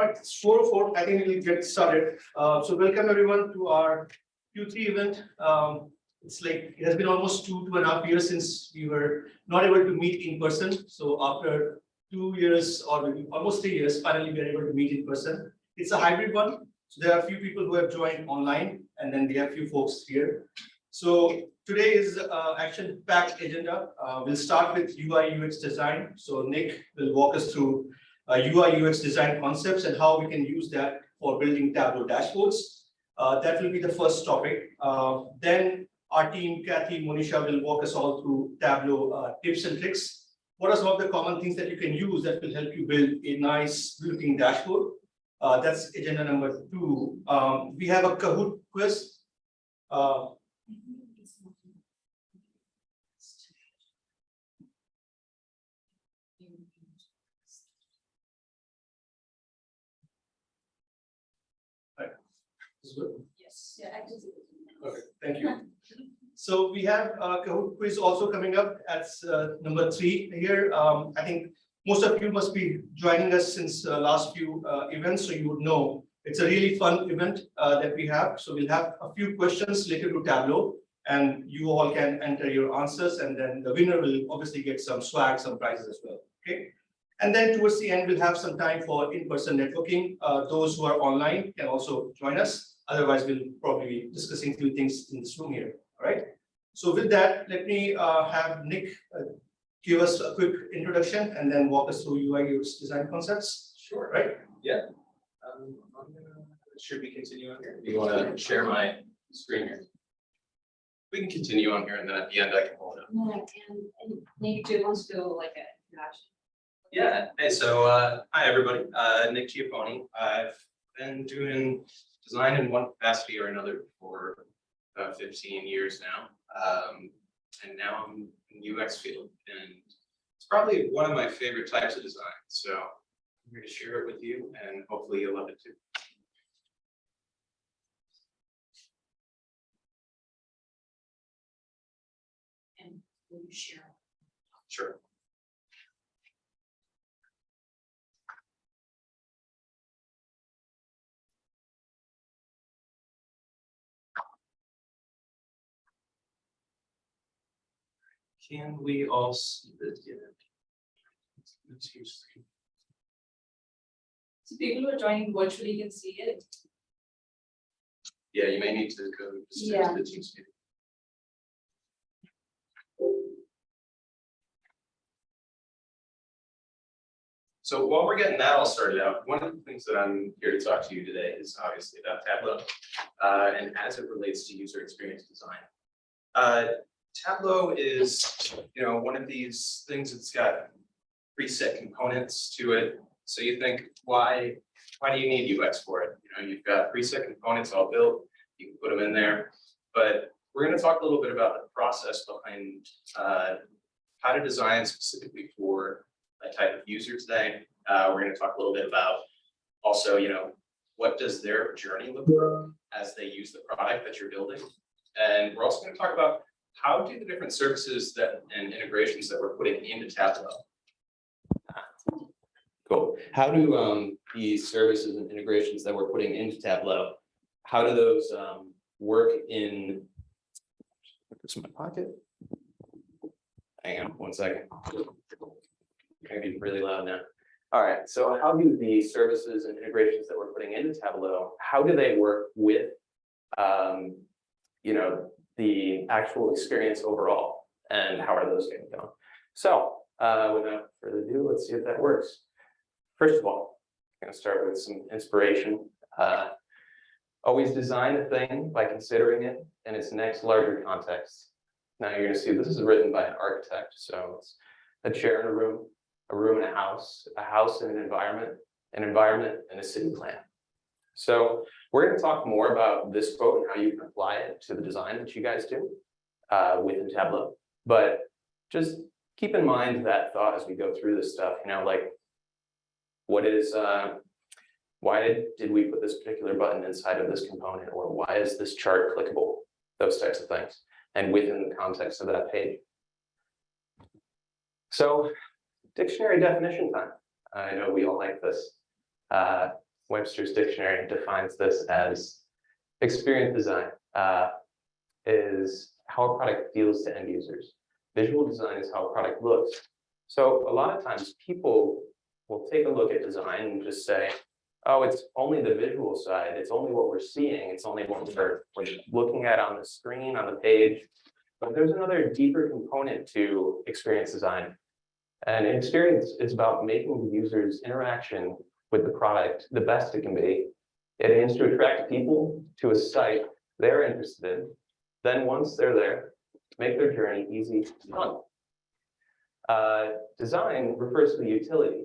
Right, it's 4:04. I think we'll get started. So welcome everyone to our Q3 event. It's like it has been almost two and a half years since we were not able to meet in person. So after 2 years or maybe almost 3 years, finally we are able to meet in person. It's a hybrid one. So there are a few people who have joined online, and then we have a few folks here. So today is action-packed agenda. We'll start with UI UX design. So Nick will walk us through UI UX design concepts and how we can use that for building Tableau dashboards. That will be the first topic. Then our team, Cathy, Monisha, will walk us all through Tableau tips and tricks. What are some of the common things that you can use that will help you build a nice looking dashboard? That's agenda number 2. We have a Kahoot quiz. Yes. Yeah, I can see it. Okay, thank you. So we have Kahoot quiz also coming up at number 3 here. I think most of you must be joining us since last few events, so you would know it's a really fun event that we have. So we'll have a few questions related to Tableau, and you all can enter your answers, and then the winner will obviously get some swag, some prizes as well. Okay. And then towards the end, we'll have some time for in-person networking. Those who are online can also join us. Otherwise, we'll probably be discussing few things in this room here. All right. So with that, let me have Nick give us a quick introduction and then walk us through UI UX design concepts. Sure. Right? Yeah. Should we continue on here? Do you want to share my screen here? We can continue on here, and then at the end I can hold it up. No, and Nick, do you want to do like a introduction? Yeah. Hey, so hi everybody. Nick Giapponi. I've been doing design in one capacity or another for about 15 years now. And now I'm in UX field, and it's probably one of my favorite types of design. So I'm here to share it with you, and hopefully you'll love it too. And will you share? Sure. Can we all see this yet? So people who are joining virtually can see it. Yeah, you may need to go to the Teams meeting. So while we're getting that all started out, one of the things that I'm here to talk to you today is obviously about Tableau, and as it relates to user experience design. Tableau is, one of these things that's got preset components to it. So you think, why do you need UX for it? You've got preset components all built. You can put them in there. But we're going to talk a little bit about the process behind how to design specifically for a type of user today. We're going to talk a little bit about also, what does their journey look like as they use the product that you're building. And we're also going to talk about how do the different services and integrations that we're putting into Tableau. Cool. How do these services and integrations that we're putting into Tableau, how do those work in? This in my pocket. Hang on 1 second. Maybe really loud now. All right. So how do the services and integrations that we're putting into Tableau, how do they work with, the actual experience overall, and how are those getting going? So without further ado, let's see if that works. First of all, I'm going to start with some inspiration. Always design a thing by considering it in its next larger context. Now you're going to see this is written by an architect. So it's a chair in a room in a house in an environment in a city plan. So we're going to talk more about this quote and how you can apply it to the design that you guys do within Tableau. But just keep in mind that thought as we go through this stuff, what is, why did we put this particular button inside of this component, or why is this chart clickable? Those types of things, and within the context of that page. So dictionary definition time. I know we all like this. Webster's dictionary defines this as experience design is how a product feels to end users. Visual design is how a product looks. So a lot of times people will take a look at design and just say, oh, it's only the visual side. It's only what we're seeing. It's only what we're looking at on the screen, on the page. But there's another deeper component to experience design. And experience is about making the user's interaction with the product the best it can be. It aims to attract people to a site they're interested in. Then once they're there, make their journey easy and fun. Design refers to the utility,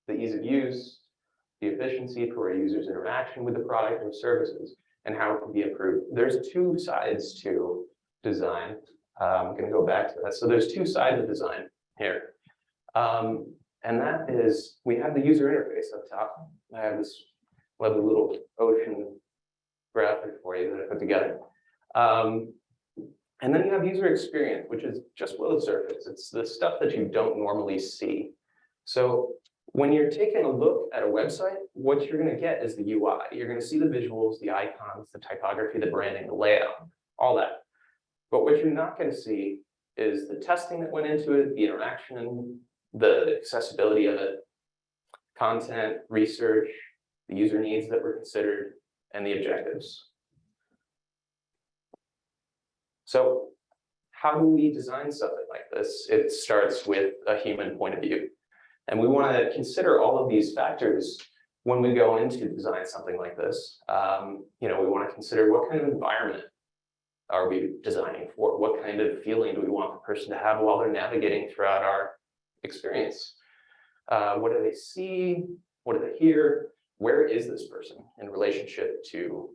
the ease of use, the efficiency for a user's interaction with the product or services, and how it can be improved. There's two sides to design. I'm going to go back to that. So there's two sides of design here. And that is, we have the user interface up top. I have this lovely little ocean graphic for you that I put together. And then you have user experience, which is just below the surface. It's the stuff that you don't normally see. So when you're taking a look at a website, what you're going to get is the UI. You're going to see the visuals, the icons, the typography, the branding, the layout, all that. But what you're not going to see is the testing that went into it, the interaction, the accessibility of it, content, research, the user needs that were considered, and the objectives. So how do we design something like this? It starts with a human point of view. And we want to consider all of these factors when we go into design something like this. We want to consider what kind of environment are we designing for? What kind of feeling do we want the person to have while they're navigating throughout our experience? What do they see? What do they hear? Where is this person in relationship to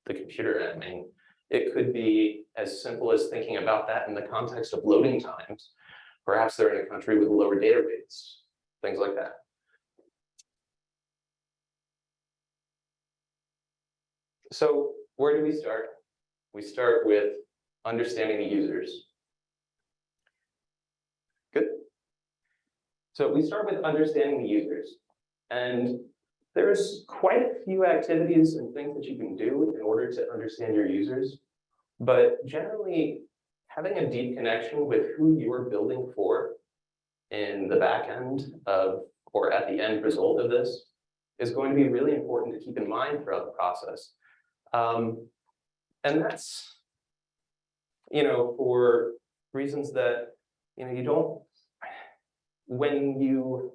the computer? I mean, it could be as simple as thinking about that in the context of loading times. Perhaps they're in a country with lower data rates, things like that. So where do we start? We start with understanding the users. Good. So we start with understanding the users. And there's quite a few activities and things that you can do in order to understand your users. But generally, having a deep connection with who you're building for in the back end of, or at the end result of this, is going to be really important to keep in mind throughout the process. And that's, for reasons that, you don't, when you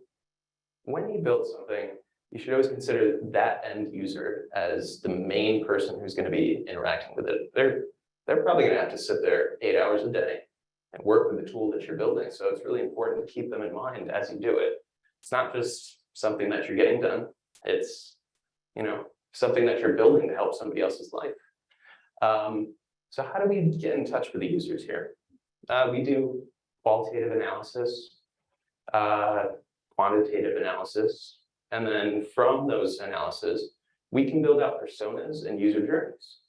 build something, you should always consider that end user as the main person who's going to be interacting with it. They're probably going to have to sit there 8 hours a day and work with the tool that you're building. So it's really important to keep them in mind as you do it. It's not just something that you're getting done. It's, something that you're building to help somebody else's life. So how do we get in touch with the users here? We do qualitative analysis, quantitative analysis, and then from those analysis, we can build out personas and user journeys.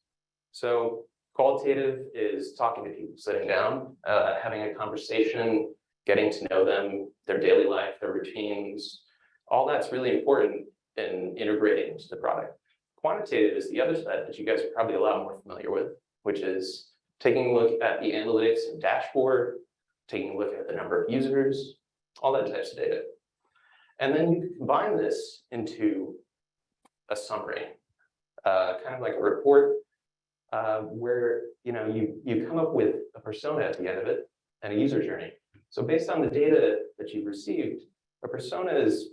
So qualitative is talking to people, sitting down, having a conversation, getting to know them, their daily life, their routines. All that's really important in integrating into the product. Quantitative is the other side that you guys are probably a lot more familiar with, which is taking a look at the analytics and dashboard, taking a look at the number of users, all that types of data. And then you can combine this into a summary, kind of like a report, where you come up with a persona at the end of it and a user journey. So based on the data that you've received, a persona is,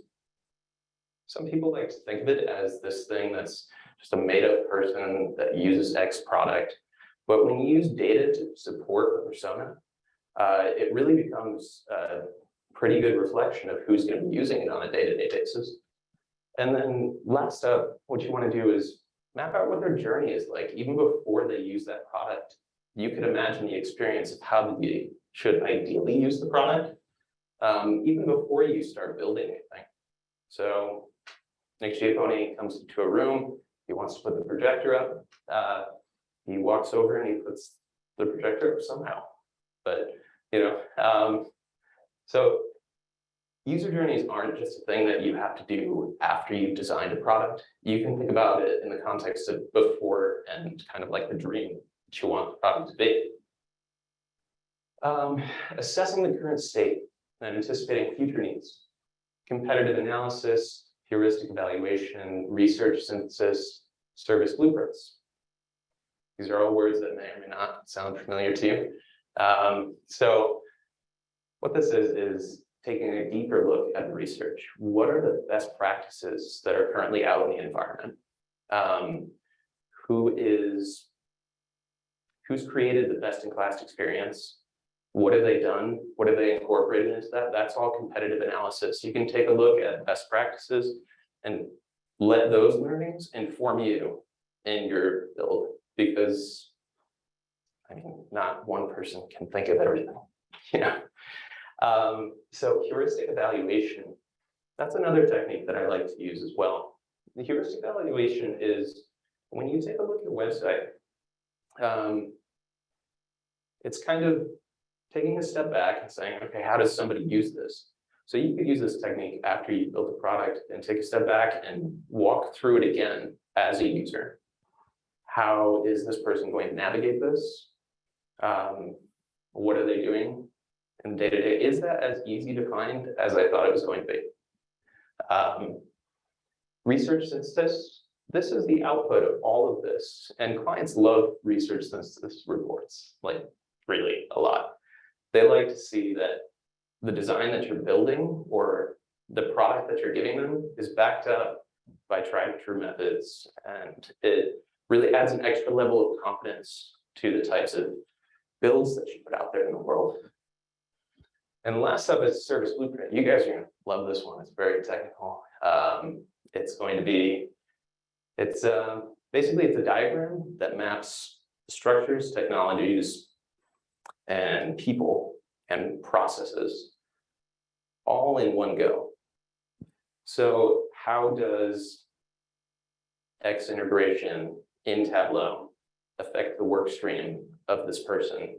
some people like to think of it as this thing that's just a made-up person that uses X product. But when you use data to support a persona, it really becomes a pretty good reflection of who's going to be using it on a day-to-day basis. And then last up, what you want to do is map out what their journey is like. Even before they use that product, you could imagine the experience of how they should ideally use the product, even before you start building anything. So Nick Giapponi comes into a room, he wants to put the projector up, he walks over and he puts the projector up somehow. But, so user journeys aren't just a thing that you have to do after you've designed a product. You can think about it in the context of before and kind of like the dream that you want the product to be. Assessing the current state and anticipating future needs. Competitive analysis, heuristic evaluation, research synthesis, service blueprints. These are all words that may or may not sound familiar to you. So what this is taking a deeper look at research. What are the best practices that are currently out in the environment? Who's created the best-in-class experience? What have they done? What have they incorporated into that? That's all competitive analysis. You can take a look at best practices and let those learnings inform you in your build, because I mean, not one person can think of everything, you know. So heuristic evaluation, that's another technique that I like to use as well. The heuristic evaluation is when you take a look at a website, it's kind of taking a step back and saying, okay, how does somebody use this? So you could use this technique after you build a product and take a step back and walk through it again as a user. How is this person going to navigate this? What are they doing in day-to-day? Is that as easy to find as I thought it was going to be? Research synthesis, this is the output of all of this. And clients love research synthesis reports, like really a lot. They like to see that the design that you're building or the product that you're giving them is backed up by tried and true methods. And it really adds an extra level of confidence to the types of builds that you put out there in the world. And last up is service blueprint. You guys are gonna love this one. It's very technical. It's going to be, basically it's a diagram that maps structures, technologies, and people and processes all in one go. So how does X integration in Tableau affect the work stream of this person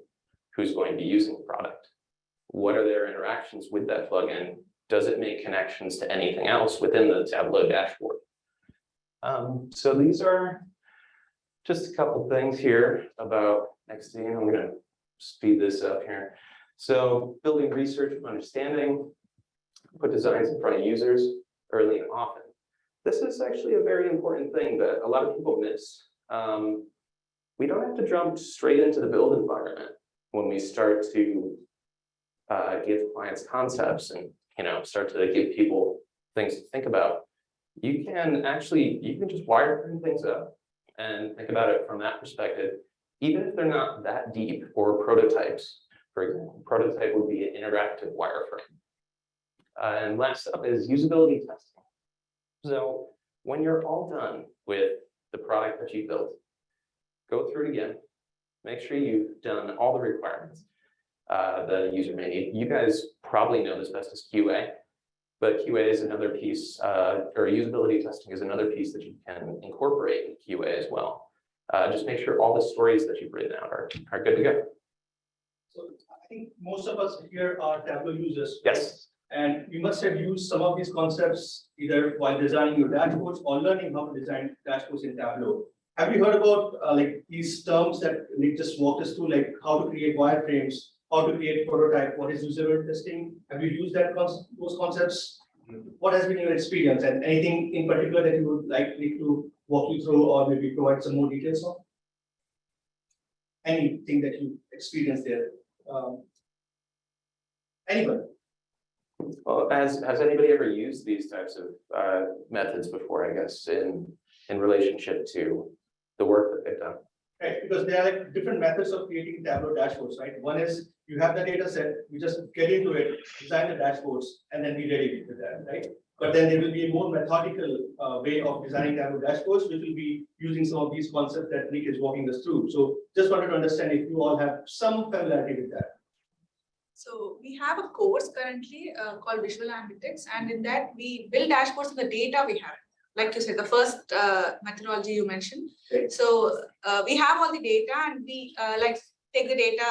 who's going to be using the product? What are their interactions with that plugin? Does it make connections to anything else within the Tableau dashboard? So these are just a couple things here about XD. I'm going to speed this up here. So building research and understanding, put designs in front of users early and often. This is actually a very important thing that a lot of people miss. We don't have to jump straight into the build environment when we start to give clients concepts and start to give people things to think about. You can just wireframe things up and think about it from that perspective, even if they're not that deep, or prototypes. For example, prototype would be an interactive wireframe. And last up is usability testing. So when you're all done with the product that you built, go through it again. Make sure you've done all the requirements the user may need. You guys probably know this best as QA, but QA is another piece, or usability testing is another piece that you can incorporate in QA as well. Just make sure all the stories that you've written out are good to go. So I think most of us here are Tableau users. Yes. And you must have used some of these concepts either while designing your dashboards or learning how to design dashboards in Tableau. Have you heard about like these terms that Nick just walked us through, like how to create wireframes, how to create prototype, what is usability testing? Have you used those concepts? What has been your experience, and anything in particular that you would like Nick to walk you through or maybe provide some more details on? Anything that you experienced there? Anyone? Well, has anybody ever used these types of methods before, I guess, in relationship to the work that they've done? Right, because there are like different methods of creating Tableau dashboards, right? One is you have the data set, you just get into it, design the dashboards, and then be ready with that, right? But then there will be a more methodical way of designing Tableau dashboards, which will be using some of these concepts that Nick is walking us through. So just wanted to understand if you all have some familiarity with that. So we have a course currently called Visual Analytics, and in that we build dashboards on the data we have. Like you said, the first methodology you mentioned. Okay. So we have all the data, and we like take the data,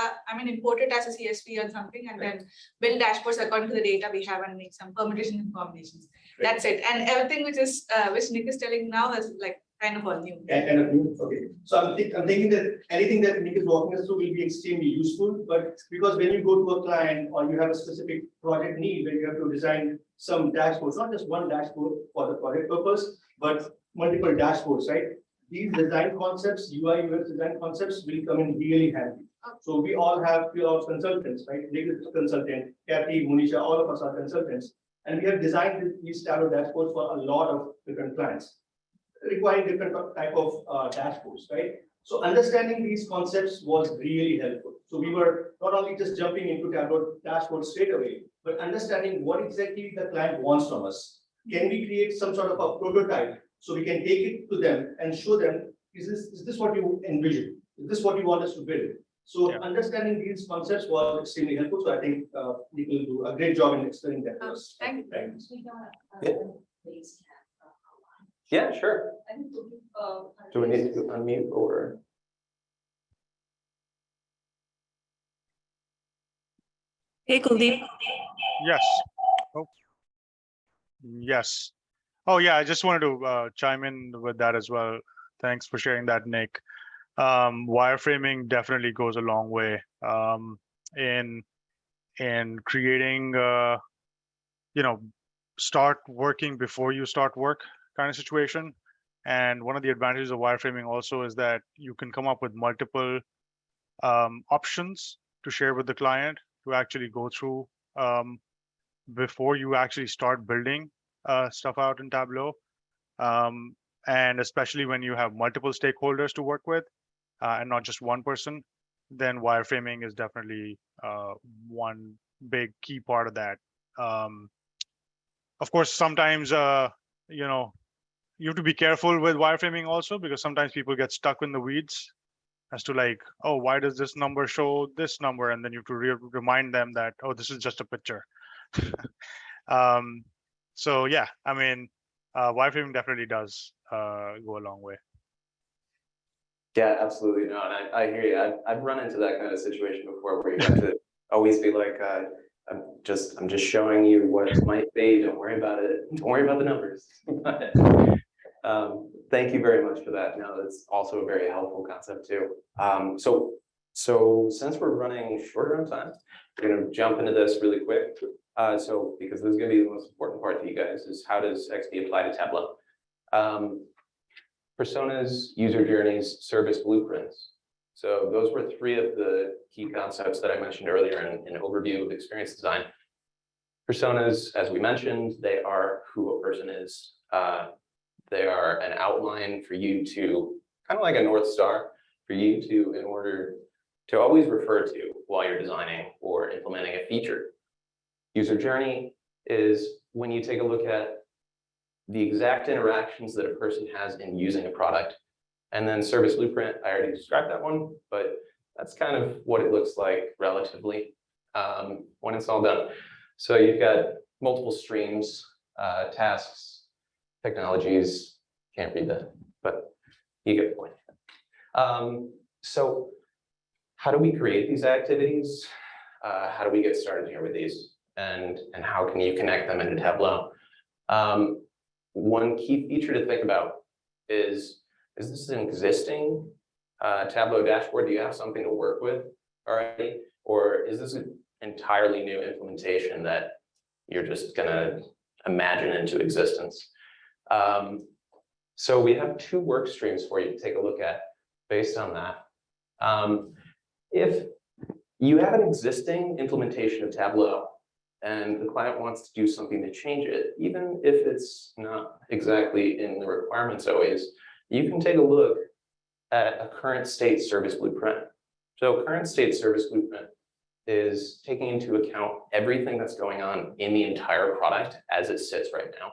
import it as a CSV or something, and then build dashboards according to the data we have and make some permutations and combinations. That's it. And everything which Nick is telling now is like kind of all new. Okay. So I'm thinking that anything that Nick is walking us through will be extremely useful, but because when you go to a client or you have a specific project need where you have to design some dashboards, not just one dashboard for the project purpose, but multiple dashboards, right? These design concepts, UI, UX design concepts will come in really handy. So we all have consultants, right? Nick is a consultant, Cathy, Monisha, all of us are consultants. And we have designed these Tableau dashboards for a lot of different clients, requiring different type of dashboards, right? So understanding these concepts was really helpful. So we were not only just jumping into Tableau dashboards straight away, but understanding what exactly the client wants from us. Can we create some sort of a prototype so we can take it to them and show them, is this what you envision? Is this what you want us to build? So understanding these concepts was extremely helpful. So I think Nick will do a great job in explaining that to us. Thank you. Thanks. Yeah, sure. Do we need to unmute or? Hey, Kuldeep. Yes. Oh. Yes. Oh, yeah, I just wanted to chime in with that as well. Thanks for sharing that, Nick. Wireframing definitely goes a long way in creating, start working before you start work kind of situation. And one of the advantages of wireframing also is that you can come up with multiple options to share with the client to actually go through before you actually start building stuff out in Tableau. And especially when you have multiple stakeholders to work with and not just one person, then wireframing is definitely one big key part of that. Of course, sometimes, you have to be careful with wireframing also, because sometimes people get stuck in the weeds as to like, oh, why does this number show this number? And then you have to remind them that, oh, this is just a picture. So yeah, wireframing definitely does go a long way. Yeah, absolutely. No, and I hear you. I've run into that kind of situation before where you have to always be like, I'm just showing you what it might be. Don't worry about it. Don't worry about the numbers. Thank you very much for that. No, that's also a very helpful concept too. So since we're running shorter on time, we're going to jump into this really quick. So because this is going to be the most important part to you guys is how does XP apply to Tableau? Personas, user journeys, service blueprints. So those were three of the key concepts that I mentioned earlier in an overview of experience design. Personas, as we mentioned, they are who a person is. They are an outline for you to, kind of like a North Star, for you to, in order to always refer to while you're designing or implementing a feature. User journey is when you take a look at the exact interactions that a person has in using a product. And then service blueprint, I already described that one, but that's kind of what it looks like relatively when it's all done. So you've got multiple streams, tasks, technologies, can't read that, but you get the point. So how do we create these activities? How do we get started here with these? And how can you connect them into Tableau? One key feature to think about is this an existing Tableau dashboard? Do you have something to work with already? Or is this an entirely new implementation that you're just gonna imagine into existence? So we have two work streams for you to take a look at based on that. If you have an existing implementation of Tableau and the client wants to do something to change it, even if it's not exactly in the requirements always, you can take a look at a current state service blueprint. So current state service blueprint is taking into account everything that's going on in the entire product as it sits right now.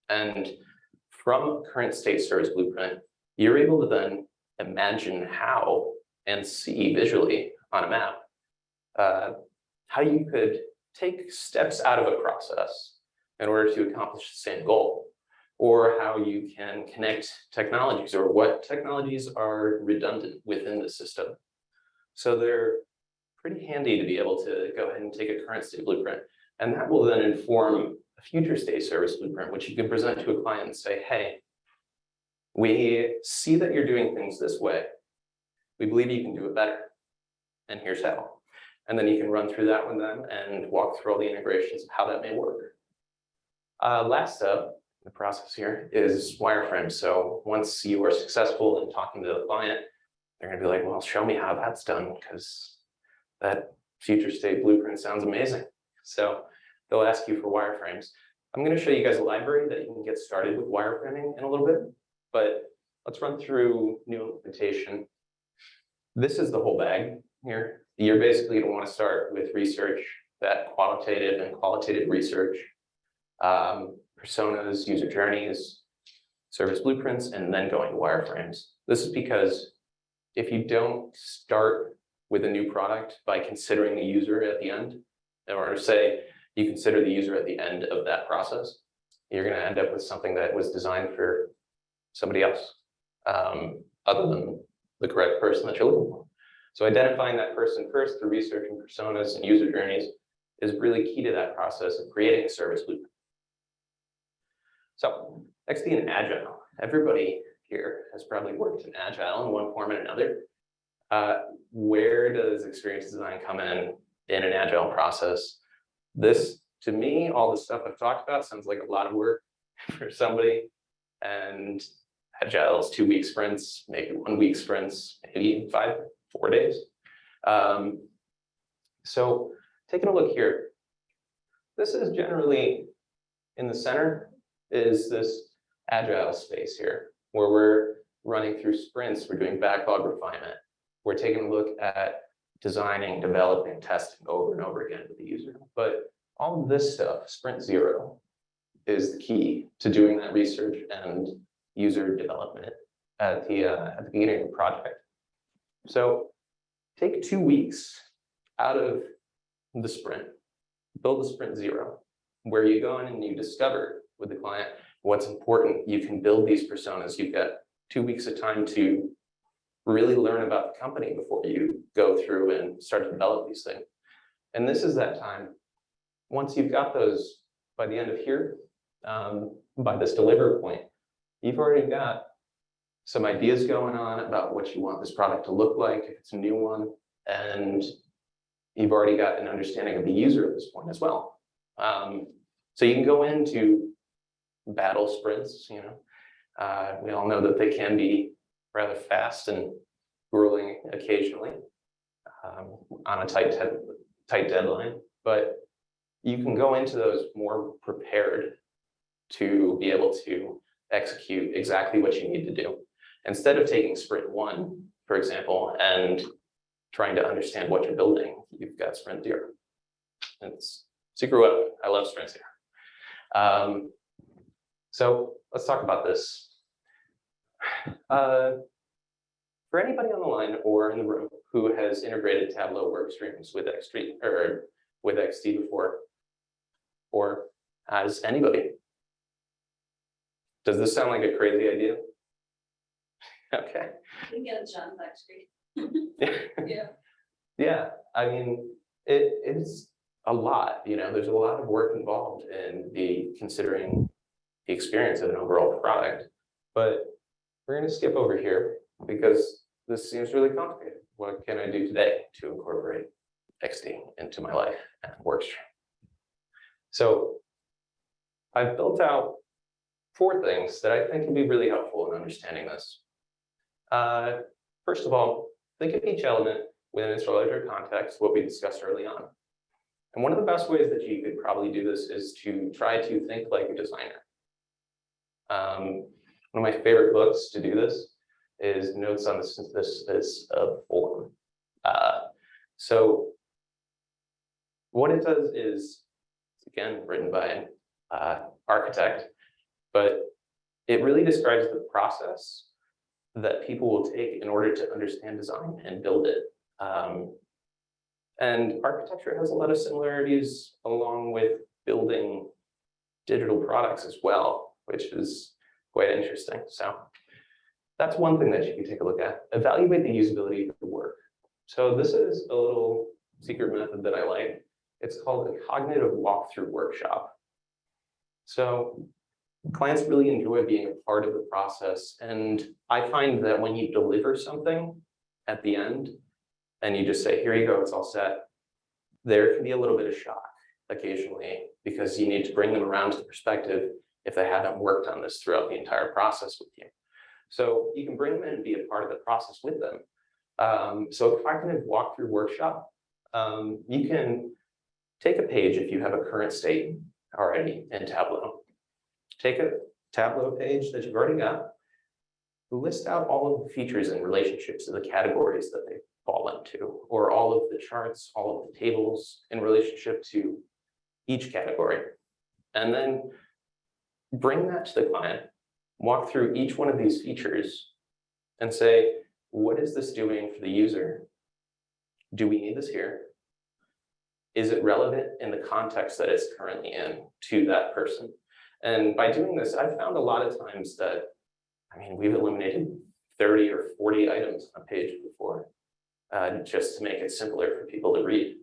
And from current state service blueprint, you're able to then imagine how and see visually on a map how you could take steps out of a process in order to accomplish the same goal, or how you can connect technologies or what technologies are redundant within the system. So they're pretty handy to be able to go ahead and take a current state blueprint. And that will then inform a future state service blueprint, which you can present to a client and say, hey, we see that you're doing things this way. We believe you can do it better. And here's how. And then you can run through that with them and walk through all the integrations of how that may work. Last step in the process here is wireframes. So once you are successful in talking to the client, they're going to be like, well, show me how that's done, because that future state blueprint sounds amazing. So they'll ask you for wireframes. I'm going to show you guys a library that you can get started with wireframing in a little bit, but let's run through new implementation. This is the whole bag here. You're basically going to want to start with research, that quantitative and qualitative research, personas, user journeys, service blueprints, and then going to wireframes. This is because if you don't start with a new product by considering the user at the end, or say you consider the user at the end of that process, you're going to end up with something that was designed for somebody else, other than the correct person that you're looking for. So identifying that person first through researching personas and user journeys is really key to that process of creating a service blueprint. So XD and Agile. Everybody here has probably worked in Agile in one form or another. Where does experience design come in an Agile process? This, to me, all the stuff I've talked about sounds like a lot of work for somebody. And Agile is 2-week sprints, maybe 1-week sprints, maybe 4 days. So taking a look here, this is generally in the center is this Agile space here, where we're running through sprints, we're doing backlog refinement. We're taking a look at designing, developing, testing over and over again with the user. But all of this stuff, sprint 0, is the key to doing that research and user development at the beginning of the project. So take 2 weeks out of the sprint, build a sprint 0, where you go in and you discover with the client what's important. You can build these personas. You've got 2 weeks of time to really learn about the company before you go through and start to develop these things. And this is that time. Once you've got those by the end of here, by this deliver point, you've already got some ideas going on about what you want this product to look like if it's a new one, and you've already got an understanding of the user at this point as well. So you can go into battle sprints. We all know that they can be rather fast and grueling occasionally on a tight deadline, but you can go into those more prepared to be able to execute exactly what you need to do. Instead of taking sprint 1, for example, and trying to understand what you're building, you've got sprint 0. It's secret weapon. I love sprint 0. So let's talk about this. For anybody on the line or in the room who has integrated Tableau work streams with XD or with XD before, or has anybody? Does this sound like a crazy idea? Okay. You can get a John backstage. Yeah. Yeah, I mean, it's a lot. There's a lot of work involved in considering the experience of an overall product. But we're going to skip over here because this seems really complicated. What can I do today to incorporate XD into my life and workstream? So I've built out 4 things that I think can be really helpful in understanding this. First of all, think of each element within its larger context, what we discussed early on. And one of the best ways that you could probably do this is to try to think like a designer. One of my favorite books to do this is Notes on the Synthesis of Form. So what it does is, again, written by an architect, but it really describes the process that people will take in order to understand design and build it. And architecture has a lot of similarities along with building digital products as well, which is quite interesting. So that's one thing that you can take a look at. Evaluate the usability of the work. So this is a little secret method that I like. It's called a cognitive walkthrough workshop. So clients really enjoy being a part of the process. And I find that when you deliver something at the end and you just say, here you go, it's all set, there can be a little bit of shock occasionally because you need to bring them around to the perspective if they haven't worked on this throughout the entire process with you. So you can bring them in and be a part of the process with them. So a cognitive walkthrough workshop, you can take a page if you have a current state already in Tableau. Take a Tableau page that you've already got, list out all of the features and relationships to the categories that they fall into, or all of the charts, all of the tables in relationship to each category. And then bring that to the client, walk through each one of these features and say, what is this doing for the user? Do we need this here? Is it relevant in the context that it's currently in to that person? And by doing this, I've found a lot of times that, I mean, we've eliminated 30 or 40 items on a page before, just to make it simpler for people to read.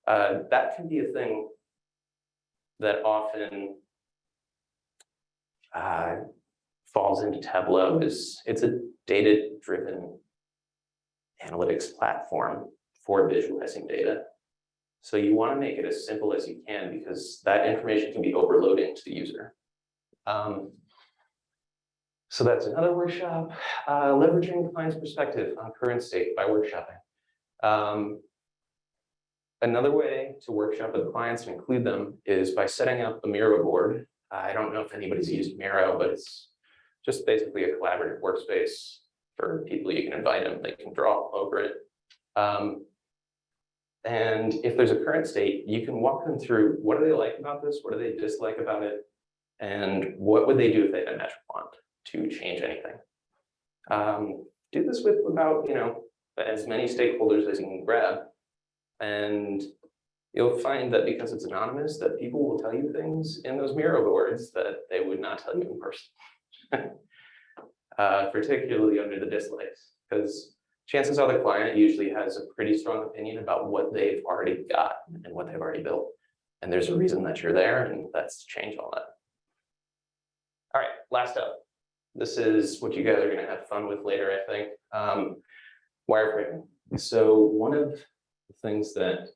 That can be a thing that often falls into Tableau. It's a data-driven analytics platform for visualizing data. So you want to make it as simple as you can because that information can be overloading to the user. So that's another workshop. Leveraging the client's perspective on current state by workshopping. Another way to workshop with clients and include them is by setting up a Miro board. I don't know if anybody's used Miro, but it's just basically a collaborative workspace for people. You can invite them, they can draw over it. And if there's a current state, you can walk them through what do they like about this, what do they dislike about it, and what would they do if they had a magic wand to change anything. Do this with about, as many stakeholders as you can grab, and you'll find that because it's anonymous, that people will tell you things in those Miro boards that they would not tell you in person, particularly under the dislikes, because chances are the client usually has a pretty strong opinion about what they've already got and what they've already built. And there's a reason that you're there, and that's to change all that. All right, last up. This is what you guys are gonna have fun with later, I think. Wireframing. So one of the things that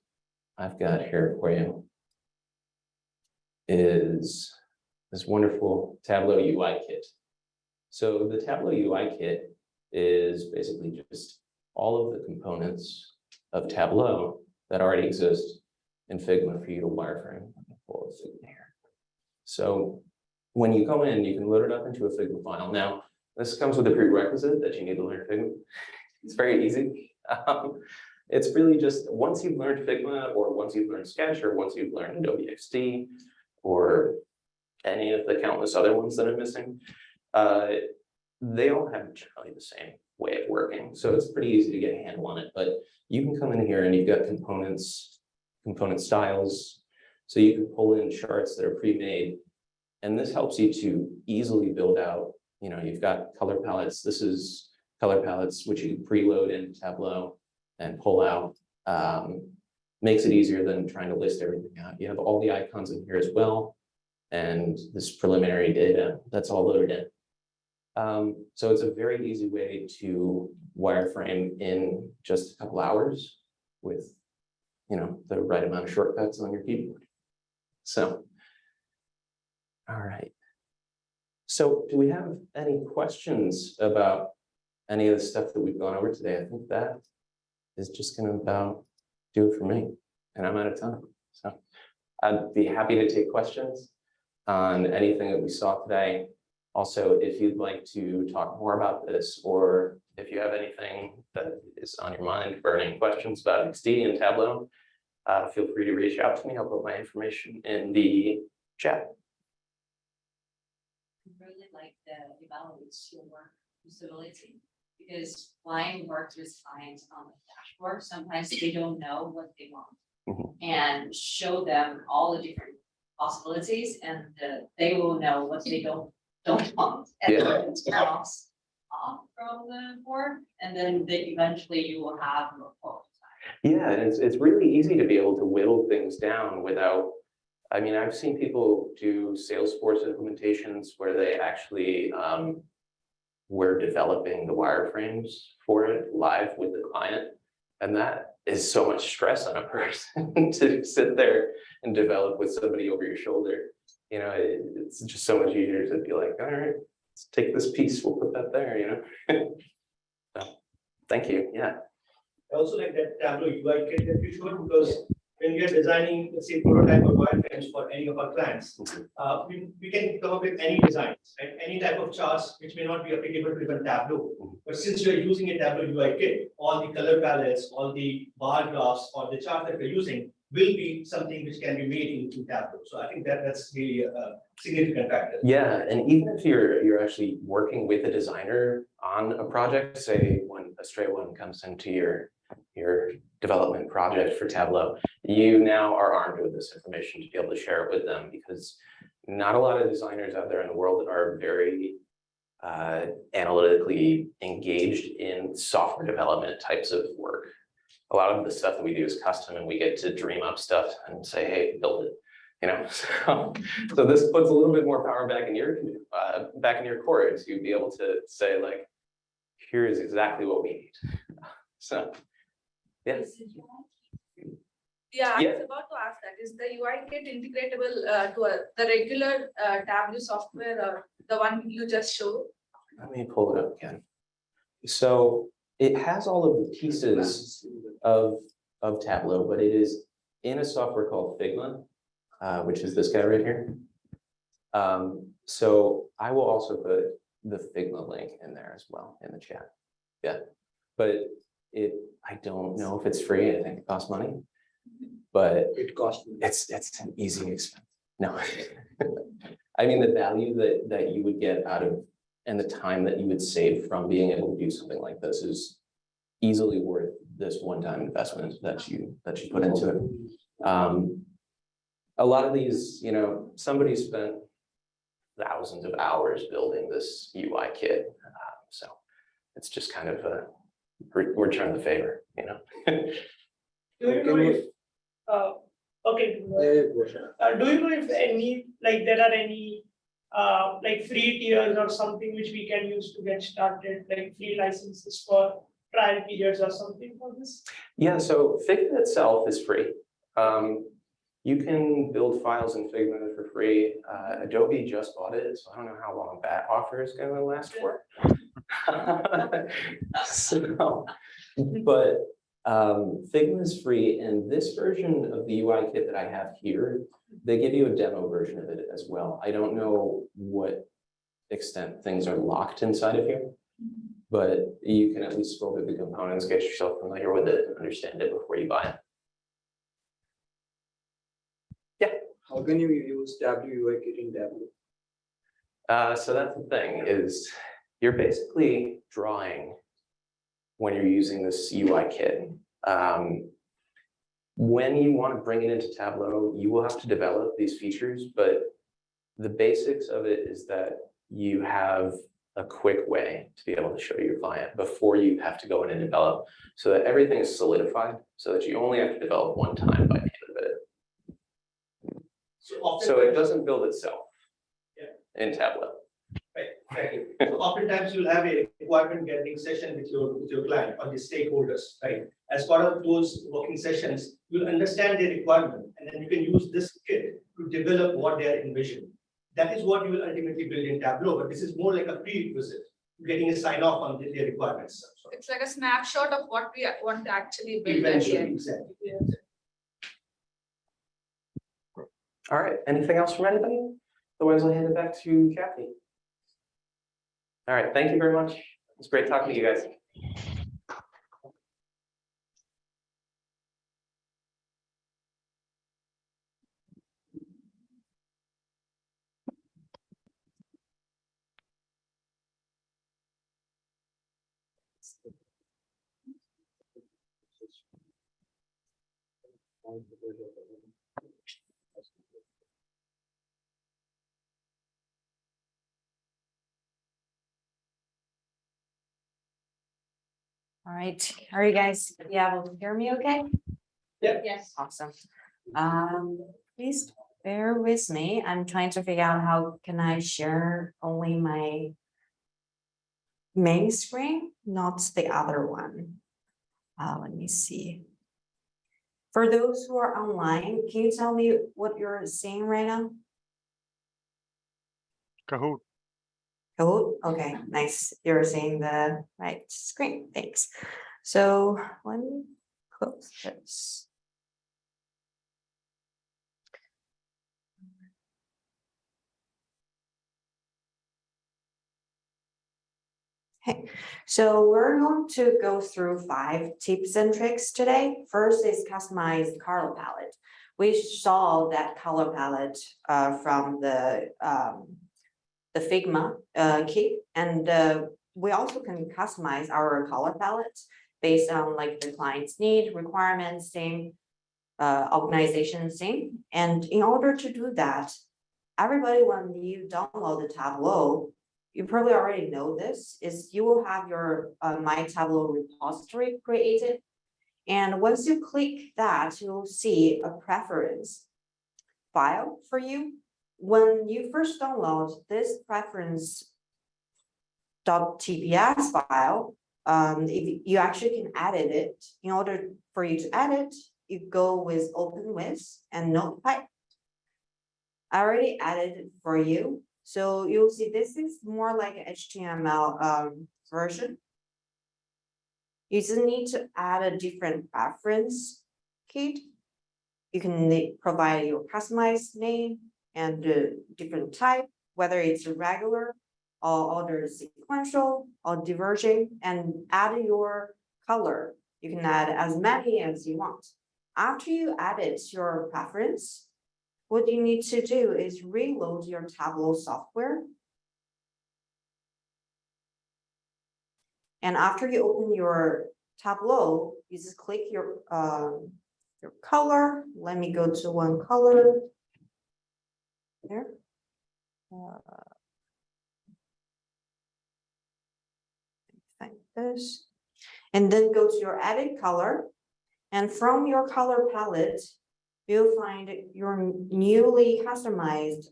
I've got here for you is this wonderful Tableau UI Kit. So the Tableau UI Kit is basically just all of the components of Tableau that already exist in Figma for you to wireframe. Let me pull Figma here. So when you go in, you can load it up into a Figma file. Now, this comes with a prerequisite that you need to learn Figma. It's very easy. It's really just once you've learned Figma, or once you've learned Sketch, or once you've learned Adobe XD, or any of the countless other ones that I'm missing, they all have generally the same way of working. So it's pretty easy to get a handle on it, but you can come in here and you've got components, component styles. So you can pull in charts that are pre-made, and this helps you to easily build out, you've got color palettes. This is color palettes, which you preload in Tableau and pull out. Makes it easier than trying to list everything out. You have all the icons in here as well. And this preliminary data, that's all loaded in. So it's a very easy way to wireframe in just a couple hours with, the right amount of shortcuts on your keyboard. So, all right. So do we have any questions about any of the stuff that we've gone over today? I think that is just gonna about do it for me, and I'm out of time. So I'd be happy to take questions on anything that we saw today. Also, if you'd like to talk more about this, or if you have anything that is on your mind, burning questions about XD and Tableau, feel free to reach out to me. I'll put my information in the chat. I really like the evaluation work usability, because client works with clients on the dashboard. Sometimes they don't know what they want, and show them all the different possibilities, and they will know what they don't want. And Yeah. it helps off from the board, and then eventually you will have your prototype. Yeah, and it's really easy to be able to whittle things down without, I mean, I've seen people do Salesforce implementations where they actually were developing the wireframes for it live with the client. And that is so much stress on a person to sit there and develop with somebody over your shoulder. You know, it's just so much easier to be like, all right, let's take this piece, we'll put that there, you know? So, thank you, yeah. I also like that Tableau UI kit that you showed, because when we are designing, let's say, prototype or wireframes for any of our clients, we can come up with any designs, right? Any type of charts which may not be applicable to even Tableau. But since we are using a Tableau UI kit, all the color palettes, all the bar graphs, or the chart that we're using will be something which can be made into Tableau. So I think that's really a significant factor. Yeah, and even if you're actually working with a designer on a project, say when a stray one comes into your development project for Tableau, you now are armed with this information to be able to share it with them, because not a lot of designers out there in the world are very analytically engaged in software development types of work. A lot of the stuff that we do is custom, and we get to dream up stuff and say, hey, build it. You know, so this puts a little bit more power back in your court to be able to say, like, here is exactly what we need. So, yeah. Yeah, I Yeah. was about to ask that. Is the UI kit integratable to the regular Tableau software, or the one you just showed? Let me pull it up again. So it has all of the pieces of Tableau, but it is in a software called Figma, which is this guy right here. So I will also put the Figma link in there as well in the chat. Yeah, but I don't know if it's free. I think it costs money, but It costs. it's an easy expense. No, I mean the value that you would get out of, and the time that you would save from being able to do something like this is easily worth this one-time investment that you put into it. A lot of these, you know, somebody spent thousands of hours building this UI kit, so it's just kind of a return the favor, you know. Do you know if, okay, do you know if any, like there are any like free tiers or something which we can use to get started, like free licenses for trial periods or something for this? Yeah, so Figma itself is free. You can build files in Figma for free. Adobe just bought it, so I don't know how long that offer is going to last for. So, but Figma is free, and this version of the UI kit that I have here, they give you a demo version of it as well. I don't know what extent things are locked inside of here, but you can at least scroll through the components, get yourself familiar with it, and understand it before you buy it. Yeah. How can you use Tableau UI Kit in Tableau? So that's the thing, is you're basically drawing when you're using this UI kit. When you want to bring it into Tableau, you will have to develop these features, but the basics of it is that you have a quick way to be able to show your client before you have to go in and develop, so that everything is solidified, so that you only have to develop one time by the end of it. So it doesn't build itself in Tableau. Right. So oftentimes you'll have a requirement gathering session with your client or the stakeholders, right? As part of those working sessions, you'll understand their requirement, and then you can use this kit to develop what they are envisioning. That is what you will ultimately build in Tableau, but this is more like a prerequisite to getting a sign off on their requirements. So It's like a snapshot of what we want to actually build at the eventually, end. exactly. All right, anything else from anybody? Otherwise, I'll hand it back to Cathy. All right, thank you very much. It's great talking to you guys. All right, are you guys able to hear me okay? Yes. Awesome. Please bear with me. I'm trying to figure out how can I share only my main screen, not the other one. Let me see. For those who are online, can you tell me what you're seeing right now? Kahoot. Oh, okay, nice. You're seeing the right screen. Thanks. So let me close this. Okay, so we're going to go through 5 tips and tricks today. First is customized color palette. We saw that color palette from the Figma kit, and we also can customize our color palette based on like the client's need, requirements, same organization, same. And in order to do that, everybody, when you download the Tableau, you probably already know this, is you will have your My Tableau repository created. And once you click that, you'll see a preference file for you. When you first download this preference.tps file, if you actually can edit it. In order for you to edit, you go with Open With and Notepad. I already added it for you. So you'll see this is more like an HTML version. You just need to add a different preference kit. You can provide your customized name and different type, whether it's regular or other sequential or diverging, and add your color. You can add as many as you want. After you added your preference, what you need to do is reload your Tableau software. And after you open your Tableau, you just click your color. Let me go to one color. There. Like this. And then go to your edit color. And from your color palette, you'll find your newly customized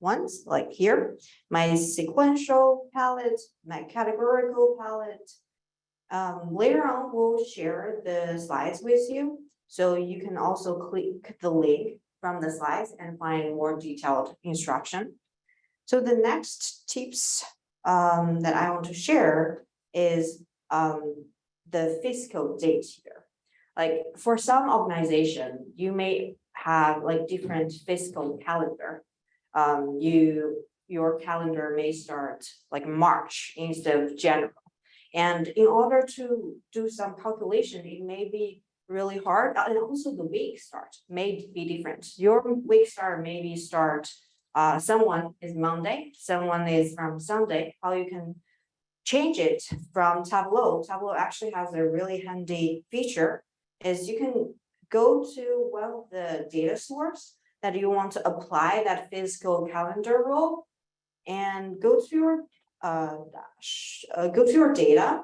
ones, like here, my sequential palette, my categorical palette. Later on, we'll share the slides with you. So you can also click the link from the slides and find more detailed instruction. So the next tips that I want to share is the fiscal date here. Like for some organization, you may have like different fiscal calendar. Your calendar may start like March instead of January. And in order to do some calculation, it may be really hard. And also the week start may be different. Your week start maybe start, someone is Monday, someone is from Sunday. How you can change it from Tableau. Tableau actually has a really handy feature is you can go to one of the data source that you want to apply that fiscal calendar rule and go to your data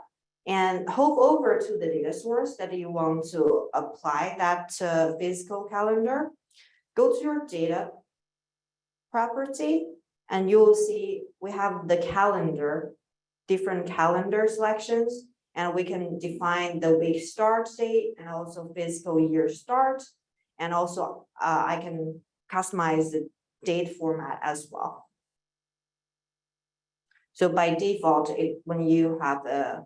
and hover over to the data source that you want to apply that fiscal calendar. Go to your data property and you will see we have the calendar, different calendar selections, and we can define the week start date and also fiscal year start. And also I can customize the date format as well. So by default, when you have a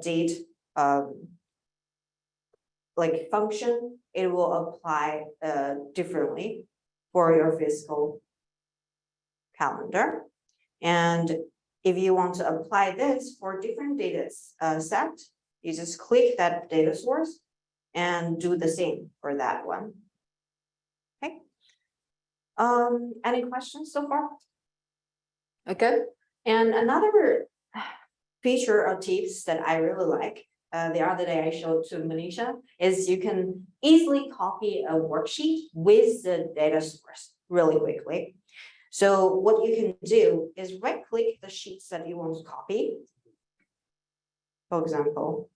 date like function, it will apply differently for your fiscal calendar. And if you want to apply this for different data set, you just click that data source and do the same for that one. Okay. Any questions so far? Okay. And another feature or tips that I really like, the other day I showed to Manisha, is you can easily copy a worksheet with the data source really quickly. So what you can do is right click the sheets that you want to copy. for example,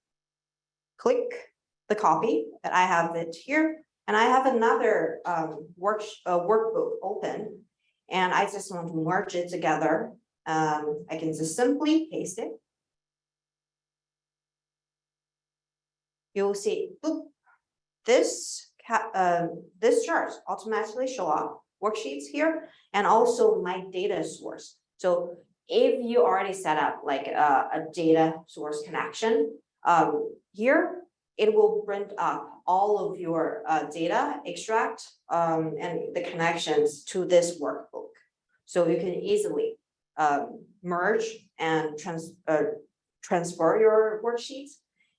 click the copy that I have it here, and I have another workbook open, and I just want to merge it together. I can just simply paste it. You'll see, boop, this chart automatically show up worksheets here, and also my data source. So if you already set up like a data source connection, here it will bring up all of your data extract and the connections to this workbook. So you can easily merge and transfer your worksheets.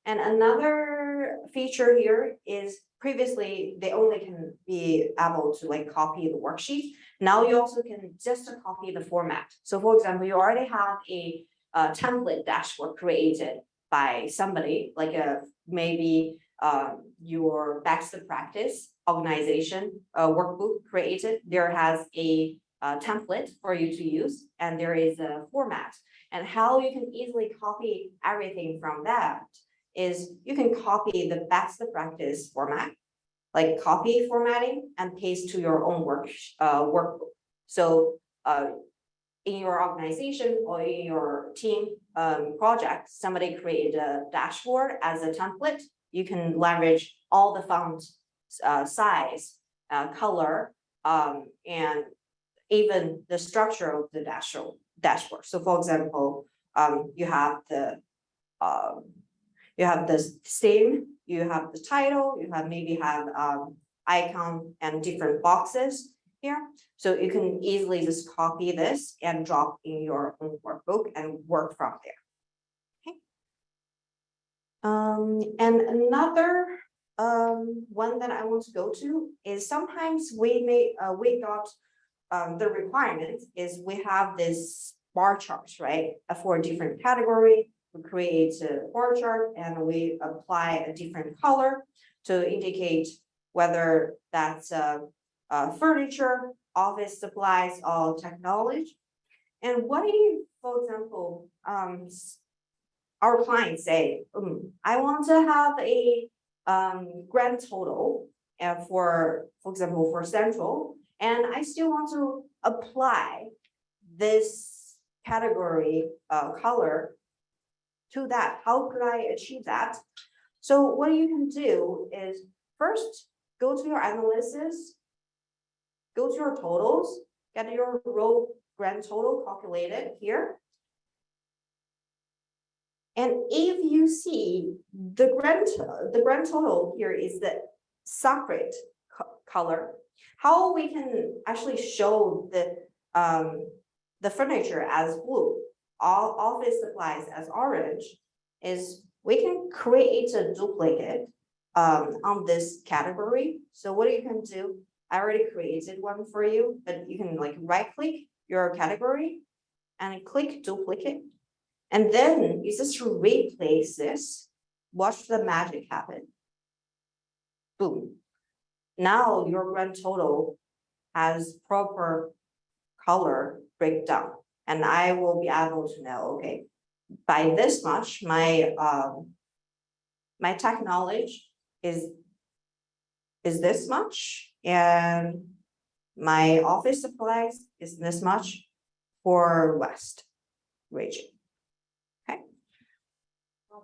And another feature here is previously they only can be able to like copy the worksheet. Now you also can just copy the format. So for example, you already have a template dashboard created by somebody, like maybe your best practice organization workbook created. There has a template for you to use, and there is a format. And how you can easily copy everything from that is you can copy the best practice format, like copy formatting, and paste to your own workbook. So in your organization or in your team project, somebody created a dashboard as a template. You can leverage all the font size, color, and even the structure of the dashboard. So for example, you have the theme, you have the title, you have maybe icon and different boxes here. So you can easily just copy this and drop in your own workbook and work from there. Okay. And another one that I want to go to is sometimes we got the requirement is we have this bar charts, right? For a different category. We create a bar chart and we apply a different color to indicate whether that's furniture, office supplies, or technology. And what if, for example, our clients say, I want to have a grand total for example, for central, and I still want to apply this category color to that. How could I achieve that? So what you can do is first go to your analysis, go to your totals, get your row grand total calculated here. And if you see the grand total here is the separate color, how we can actually show the furniture as blue, all office supplies as orange, is we can create a duplicate on this category. So what you can do, I already created one for you, but you can like right click your category and click duplicate. And then you just replace this, watch the magic happen. Boom. Now your grand total has proper color breakdown. And I will be able to know, okay, by this much, my tech knowledge is this much, and my office supplies is this much for West region.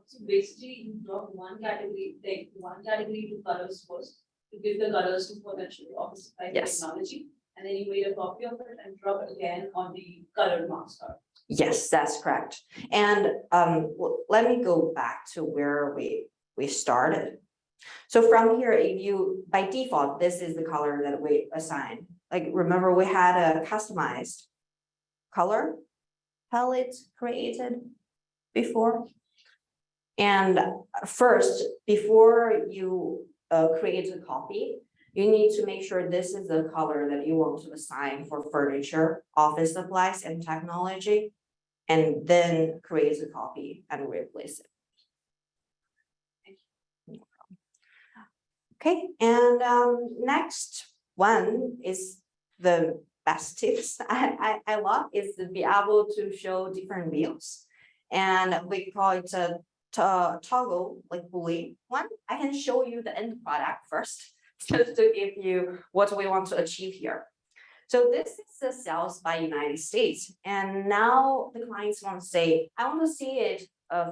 So basically, you drop one category to colors first, to give the colors to potential office supply Yes. technology, and then you made a copy of it and drop it again on the colored marks card. Yes, that's correct. And let me go back to where we started. So from here, if you, by default, this is the color that we assign. Like, remember we had a customized color palette created before. And first, before you create a copy, you need to make sure this is the color that you want to assign for furniture, office supplies, and technology, and then create a copy and replace it. Okay, and next one is the best tips I love is to be able to show different views, and we call it a toggle like Boolean one, I can show you the end product first, just to give you what we want to achieve here. So this is the sales by United States. And now the clients want to say, I want to see it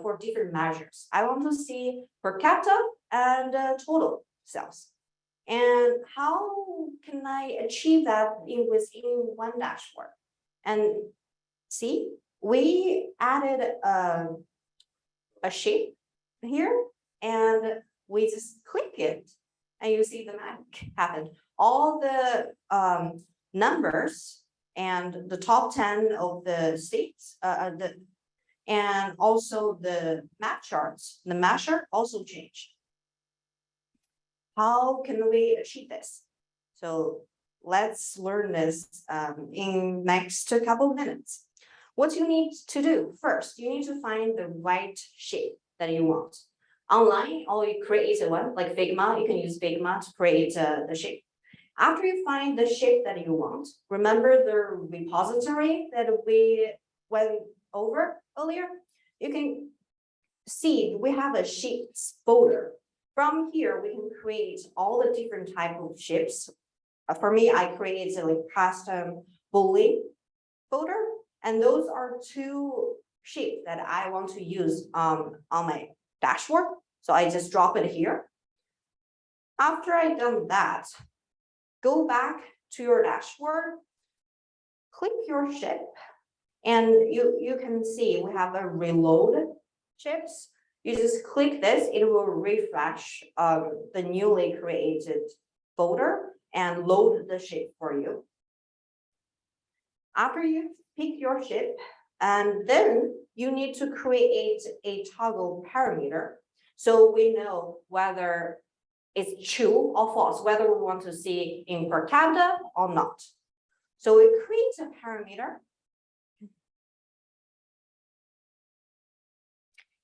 for different measures. I want to see per capita and total sales. And how can I achieve that within one dashboard? And see, we added a shape here, and we just click it, and you see the magic happen. All the numbers and the top 10 of the states, and also the map charts, the measure also changed. How can we achieve this? So let's learn this in next couple of minutes. What you need to do first, you need to find the right shape that you want. Online, or you create one like Figma, you can use Figma to create the shape. After you find the shape that you want, remember the repository that we went over earlier? You can see we have a shapes folder. From here, we can create all the different type of shapes. For me, I created like custom Boolean folder, and those are two shapes that I want to use on my dashboard. So I just drop it here. After I've done that, go back to your dashboard, click your shape, and you can see we have a reload shapes. You just click this, it will refresh the newly created folder and load the shape for you. After you pick your shape, and then you need to create a toggle parameter so we know whether it's true or false, whether we want to see in per capita or not. So we create a parameter.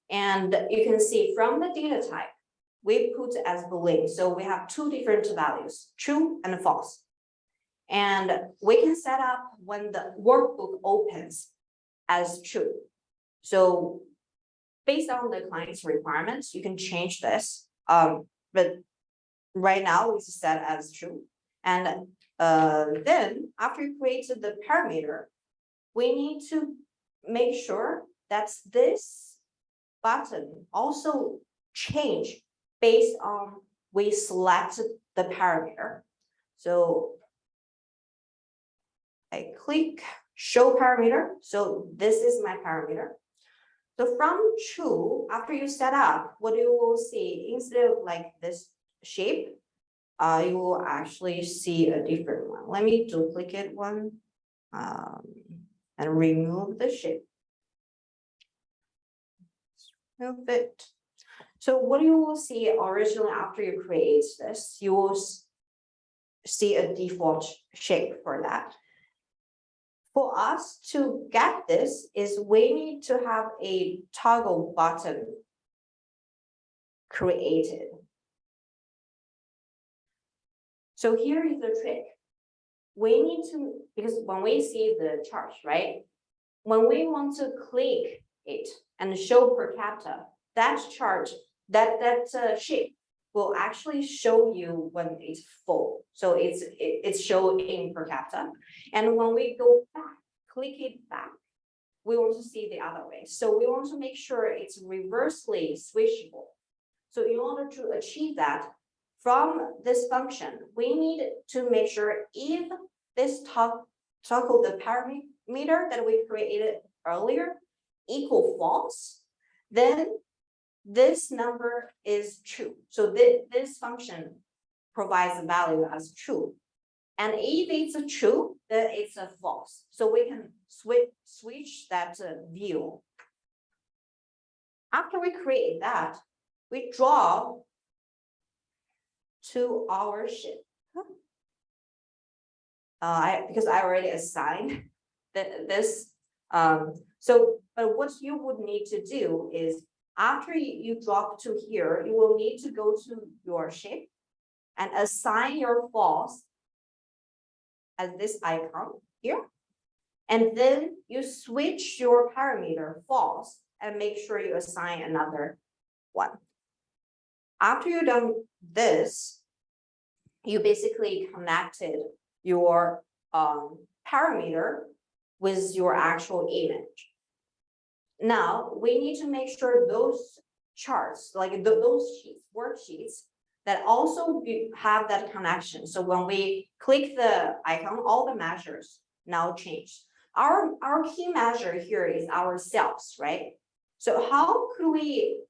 And you can see from the data type, we put as Boolean. So we have two different values, true and false. And we can set up when the workbook opens as true. So based on the client's requirements, you can change this. But right now it's set as true. And then after you created the parameter, we need to make sure that this button also change based on we selected the parameter. So I click show parameter. So this is my parameter. So from true, after you set up, what you will see, instead of like this shape, you will actually see a different one. Let me duplicate one and remove the shape. Move it. So what you will see originally after you create this, you will see a default shape for that. For us to get this is we need to have a toggle button created. So here is the trick. We need to, because when we see the chart, right? When we want to click it and show per capita, that chart, that shape will actually show you when it's full. So it's shown in per capita. And when we go back, click it back, we want to see the other way. So we want to make sure it's reversely switchable. So in order to achieve that, from this function, we need to make sure if this toggle the parameter that we created earlier equal false, then this number is true. So this function provides a value as true. And if it's a true, then it's a false. So we can switch that view. After we create that, we draw to our shape. Because I already assigned this. But what you would need to do is after you drop to here, you will need to go to your shape and assign your false as this icon here. And then you switch your parameter false and make sure you assign another one. After you've done this, you basically connected your parameter with your actual image. Now, we need to make sure those charts, like those sheets, worksheets, that also have that connection. So when we click the icon, all the measures now change. Our key measure here is our sales, right? So how could we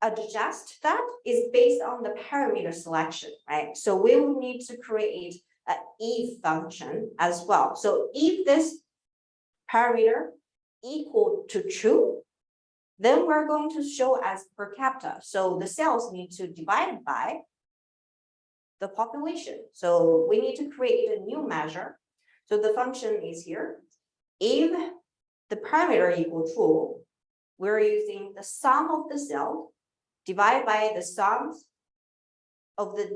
adjust that is based on the parameter selection, right? So we will need to create an if function as well. So if this parameter equal to true, then we're going to show as per capita. So the cells need to divide by the population. So we need to create a new measure. So the function is here. If the parameter equal true, we're using the sum of the cell divided by the sums of the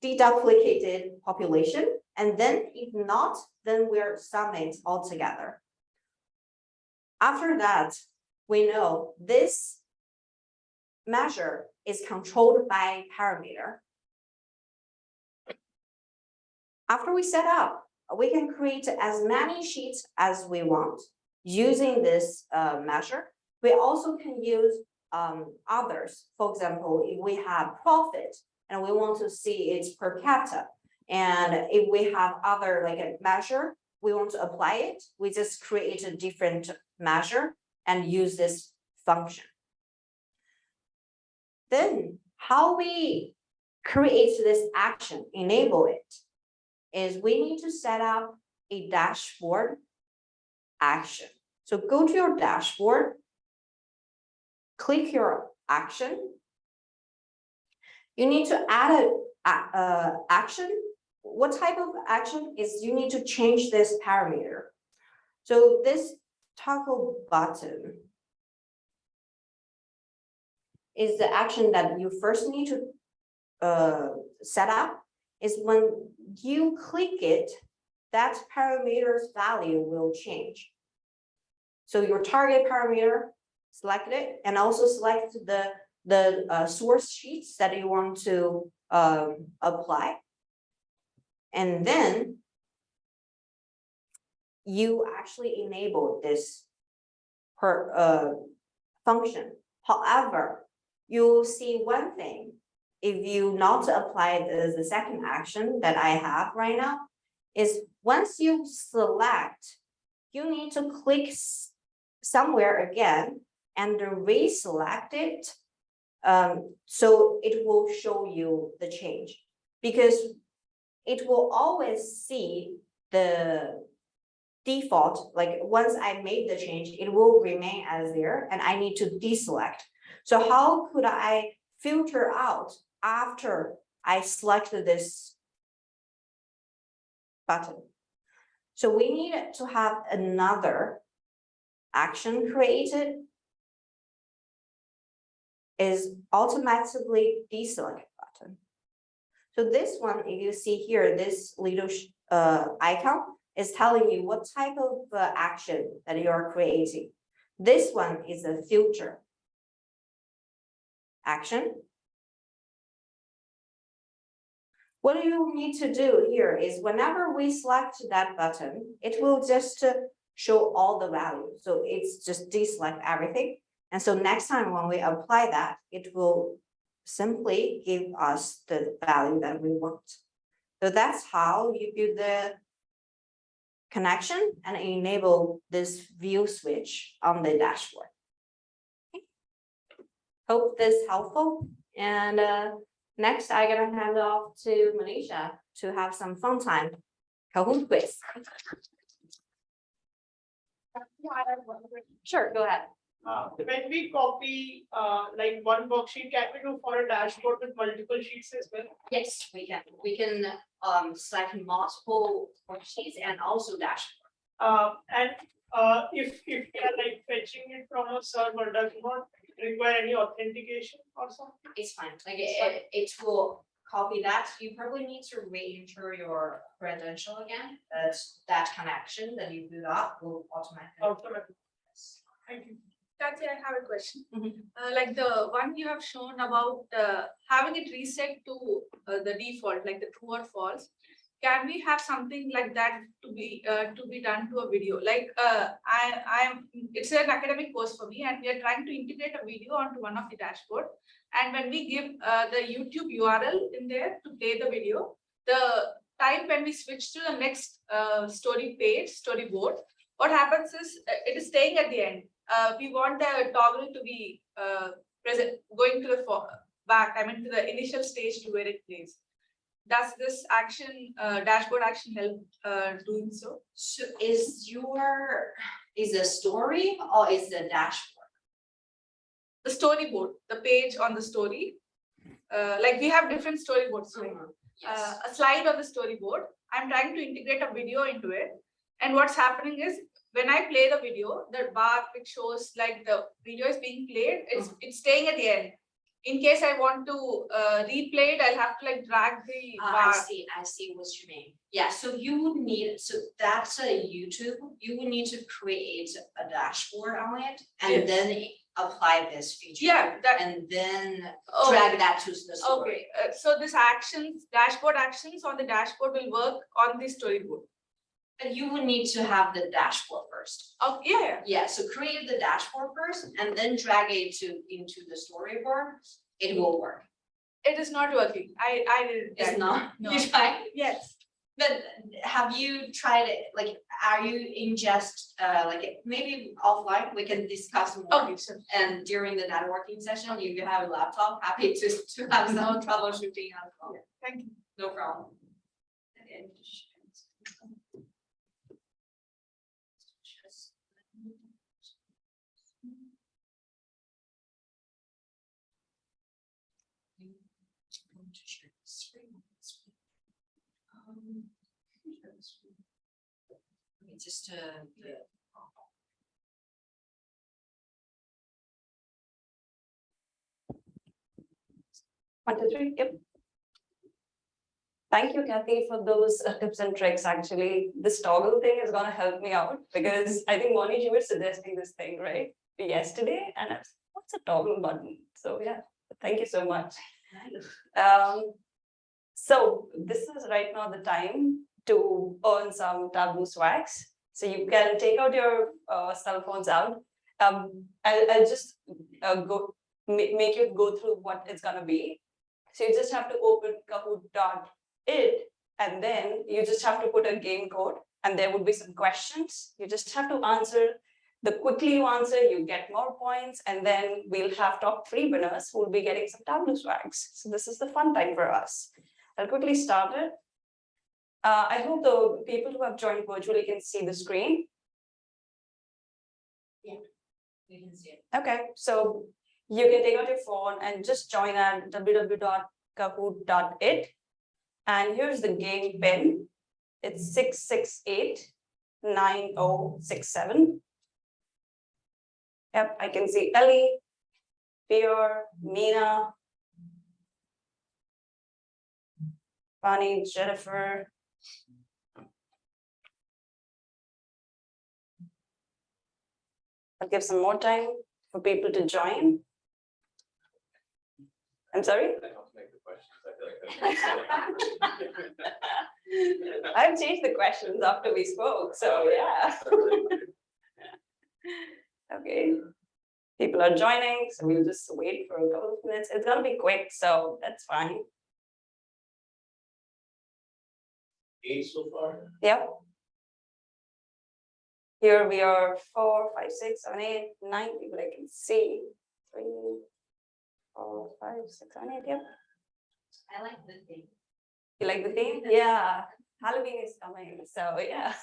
deduplicated population. And then if not, then we're summing it all together. After that, we know this measure is controlled by parameter. After we set up, we can create as many sheets as we want using this measure. We also can use others. For example, if we have profit and we want to see it per capita, and if we have other like a measure, we want to apply it, we just create a different measure and use this function. Then how we create this action, enable it, is we need to set up a dashboard action. So go to your dashboard, click your action. You need to add a action. What type of action is you need to change this parameter. So this toggle button is the action that you first need to set up. Is when you click it, that parameter's value will change. So your target parameter, select it, and also select the source sheets that you want to apply. And then you actually enable this function. However, you'll see one thing. If you not apply the second action that I have right now, is once you select, you need to click somewhere again and reselect it. So it will show you the change, because it will always see the default, like once I made the change, it will remain as there and I need to deselect. So how could I filter out after I selected this button? So we need to have another action created, is automatically deselect button. So this one, if you see here, this little icon is telling you what type of action that you are creating. This one is a filter action. What you need to do here is whenever we select that button, it will just show all the values. So it's just deselect everything. And so next time when we apply that, it will simply give us the value that we want. So that's how you do the connection and enable this view switch on the dashboard. Okay. Hope this is helpful. And next, I'm gonna hand off to Manisha to have some fun time. Kahoot Quiz. Sure, go ahead. When we copy like one worksheet, can we do for a dashboard with multiple sheets as well? Yes, we can. We can select multiple worksheets and also dashboard. And if we are like fetching it from a server, does not require any authentication or something? It's fine. Like it will copy that. You probably need to re-enter your credential again. That connection that you built up will automatically. Thank you. Cathy, I have a question. Mhm. Like the one you have shown about having it reset to the default, like the true or false. Can we have something like that to be done to a video? Like it's an academic course for me, and we are trying to integrate a video onto one of the dashboard. And when we give the YouTube URL in there to play the video, the time when we switch to the next storyboard, what happens is it is staying at the end. We want the toggle to be present, going to the back, I mean to the initial stage to where it plays. Does this action, dashboard action help doing so? So is the story or is the dashboard? The storyboard, the page on the story. Like we have different storyboards, right? Yes. A slide on the storyboard. I'm trying to integrate a video into it. And what's happening is when I play the video, the bar which shows like the video is being played, it's staying at the end. In case I want to replay it, I'll have to like drag the bar. I see what you mean. Yeah, so you would need, so that's a YouTube, you would need to create a dashboard on it and Yes. then apply this feature. Yeah, that, And then oh, drag that to the story. okay. So this actions, dashboard actions on the dashboard will work on the storyboard. But you would need to have the dashboard first. Oh, yeah. Yeah, so create the dashboard first and then drag it into the storyboard. It will work. It is not working. I did It's that. not, No. you tried? Yes. But have you tried it, like, are you ingest, like, maybe offline, we can discuss more. Okay, sure. And during the networking session, if you have a laptop, happy to have some troubleshooting as well. Thank you. No problem. Just the. One, two, three, yep. Thank you, Cathy, for those tips and tricks. Actually, this toggle thing is gonna help me out because I think Monish, you were suggesting this thing, right? Yesterday, and I was, what's a toggle button? So yeah, thank you so much. So this is right now the time to earn some Tableau swags. So you can take out your cell phones out. I'll just make you go through what it's gonna be. So you just have to open Kahoot.it and then you just have to put a game code and there would be some questions. You just have to answer. The quickly you answer, you get more points, and then we'll have top 3 winners who will be getting some Tableau swags. So this is the fun time for us. I'll quickly start it. I hope the people who have joined virtually can see the screen. Yeah, we can see it. Okay, so you can take out your phone and just join at www.kahoot.it. And here's the game pin. It's 6689067. Yep, I can see Ellie, Pierre, Nina, Bonnie, Jennifer. I'll give some more time for people to join. I'm sorry? I've changed the questions after we spoke, so yeah. Okay, people are joining, so we'll just wait for a couple of minutes. It's gonna be quick, so that's fine. 8 so far. Yep. Here we are 4, 5, 6, 7, 8, 9 people I can see. 3, 4, 5, 6, 7, 8, yep. I like the thing. You like the theme? Yeah, Halloween is coming, so yeah.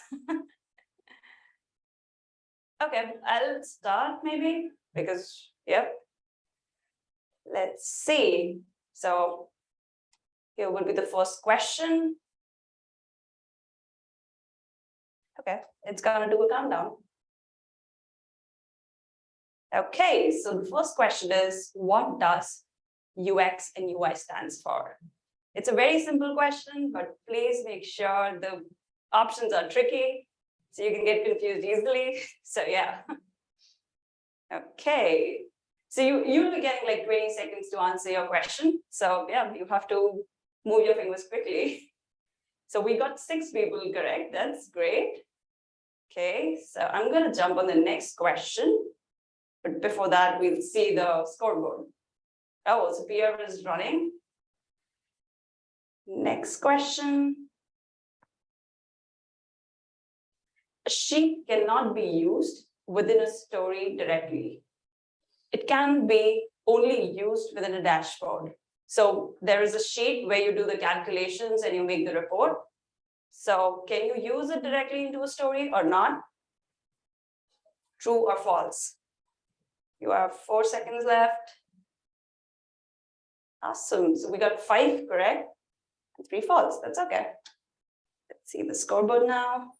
Okay, I'll start maybe because, yep. Let's see. So here would be the first question. Okay, it's gonna do a countdown. Okay, so the first question is, what does UX and UI stands for? It's a very simple question, but please make sure the options are tricky so you can get confused easily. So yeah. Okay, so you'll be getting like 20 seconds to answer your question. So yeah, you have to move your fingers quickly. So we got 6 people correct. That's great. Okay, so I'm gonna jump on the next question. But before that, we'll see the scoreboard. Oh, so Pierre is running. Next question. A sheet cannot be used within a story directly. It can be only used within a dashboard. So there is a sheet where you do the calculations and you make the report. So can you use it directly into a story or not? True or false? You have 4 seconds left. Awesome. So we got 5 correct and 3 false. That's okay. Let's see the scoreboard now.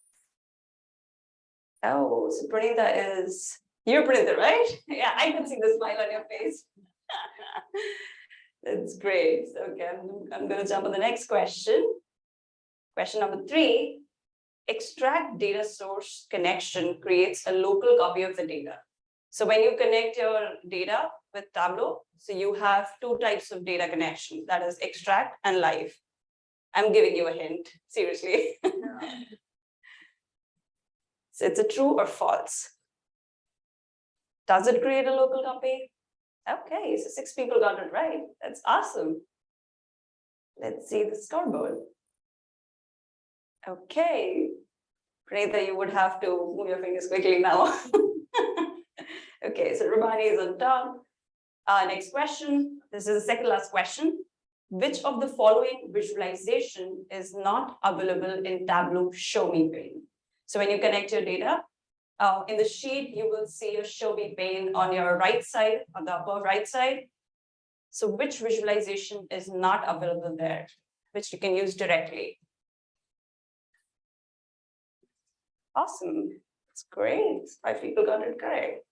Oh, so Pranita is, you're Pranita, right? Yeah, I can see the smile on your face. That's great. So, okay, I'm going to jump on the next question. Question number 3, extract data source connection creates a local copy of the data. So when you connect your data with Tableau, so you have 2 types of data connection, that is extract and live. I'm giving you a hint, seriously. So it's a true or false? Does it create a local copy? Okay, so 6 people got it right. That's awesome. Let's see the scoreboard. Okay, Pranita, you would have to move your fingers quickly now. Okay, so Rabani is on top. Next question. This is the second last question. Which of the following visualization is not available in Tableau Show Me pane? So when you connect your data, in the sheet, you will see a Show Me pane on your right side, on the upper right side. So which visualization is not available there, which you can use directly? Awesome. That's great. 5 people got it correct.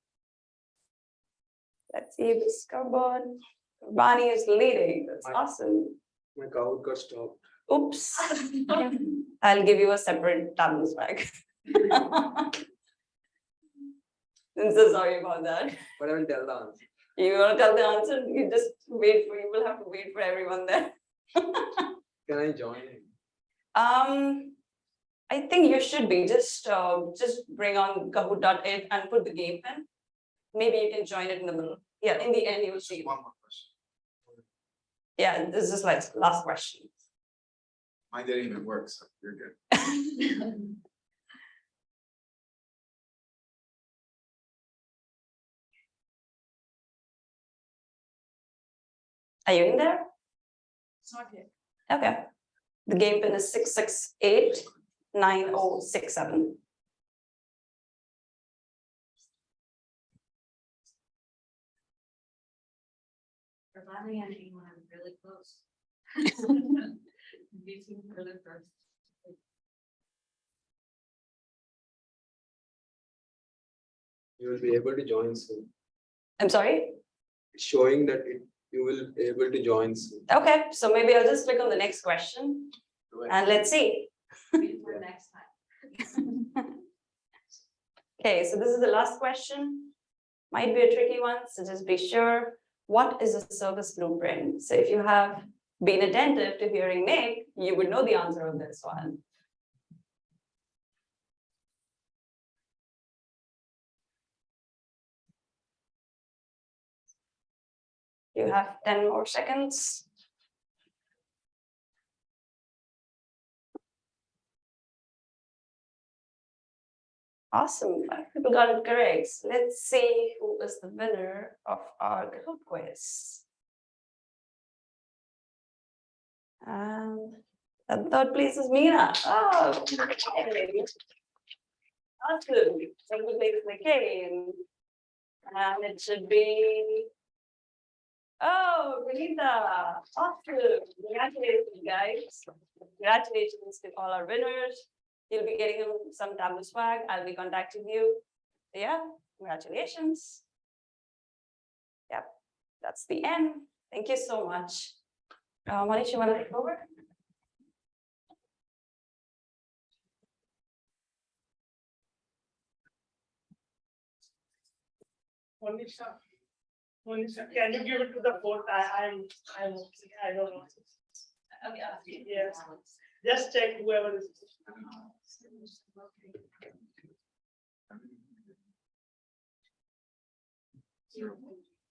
Let's see the scoreboard. Bani is leading. That's awesome. My Kahoot got stopped. Oops. I'll give you a separate Tableau swag. I'm so sorry about that. But I will tell the answer. You want to tell the answer? You just wait for, you will have to wait for everyone there. Can I join? I think you should be just bring on Kahoot.it and put the game in. Maybe you can join it in the middle. Yeah, in the end you will see. One more question. Yeah, this is like last question. Mine didn't even work, so you're good. Are you in there? It's not yet. Okay. The game pin is 6689067. Rabani and anyone are really close. Between really first. You will be able to join soon. I'm sorry? It's showing that you will be able to join soon. Okay, so maybe I'll just click on the next question and let's see. Wait for next time. Okay, so this is the last question. Might be a tricky one, so just be sure. What is a service blueprint? So if you have been attentive to hearing Nick, you would know the answer on this one. You have 10 more seconds. Awesome, 5 people got it correct. So let's see who is the winner of our Kahoot quiz. And third place is Meena. Oh, okay. Awesome. Second place is McCain. And it should be, oh, Renita. Awesome. Congratulations, guys. Congratulations to all our winners. You'll be getting some Tableau swag. I'll be contacting you. Yeah, congratulations. Yep, that's the end. Thank you so much. Manish, you want to take over? Monisha, can you give it to the fourth? I don't know. Okay. Yes. Just check whoever is.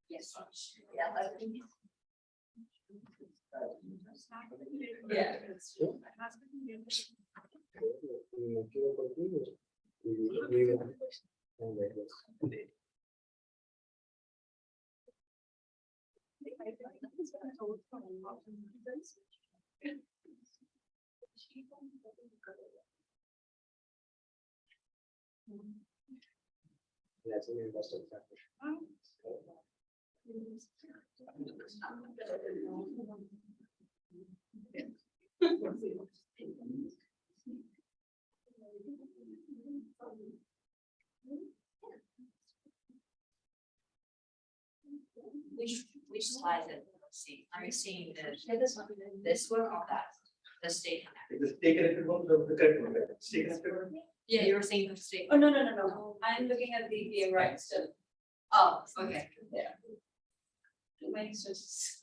Yes. Yeah. Yeah. That's an investor factor. Which slide is it? Let's see, are you seeing this one or that? The stay connected? The stay connected one, the correct one, right? Stay connected one. Yeah, you were saying the stay. Oh, no. I'm looking at the right still. Oh, okay. Makes sense.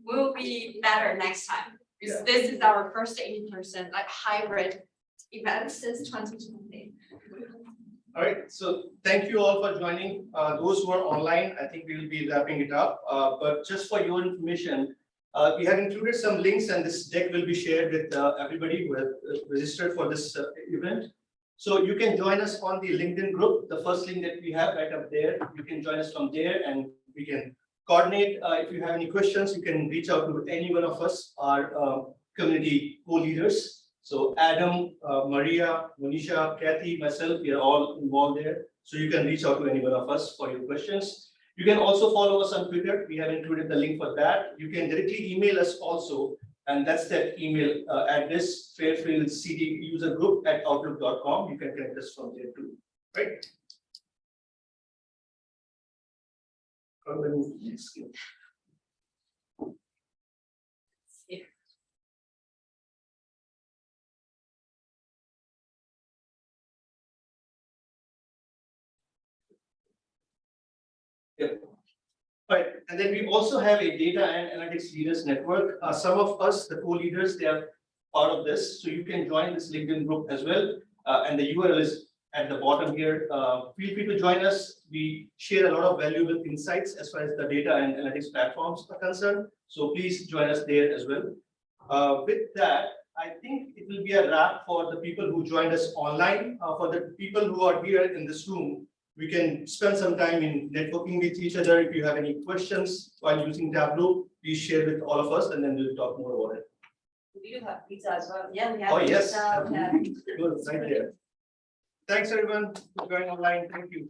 We'll be better next time. Because this is our first in-person, like hybrid event since 2020. All right, so thank you all for joining. Those who are online, I think we will be wrapping it up. But just for your information, we have included some links and this deck will be shared with everybody who has registered for this event. So you can join us on the LinkedIn group, the first link that we have right up there. You can join us from there and we can coordinate. If you have any questions, you can reach out to any one of us, our community co-leaders. So Adam, Maria, Monisha, Cathy, myself, we are all involved there. So you can reach out to any one of us for your questions. You can also follow us on Twitter. We have included the link for that. You can directly email us also. And that's that email address, Fairfield CD user group at outlook.com. You can connect us from there too, right? Yep. Right, and then we also have a data and analytics leaders network. Some of us, the co-leaders, they are part of this, so you can join this LinkedIn group as well. And the URL is at the bottom here. Feel free to join us. We share a lot of valuable insights as far as the data and analytics platforms are concerned. So please join us there as well. With that, I think it will be a wrap for the people who joined us online. For the people who are here in this room, we can spend some time in networking with each other. If you have any questions while using Tableau, please share with all of us and then we'll talk more about it. We do have pizza as well. Yeah, we have. Oh, yes. pizza, Good, right there. Thanks everyone for joining online. Thank you.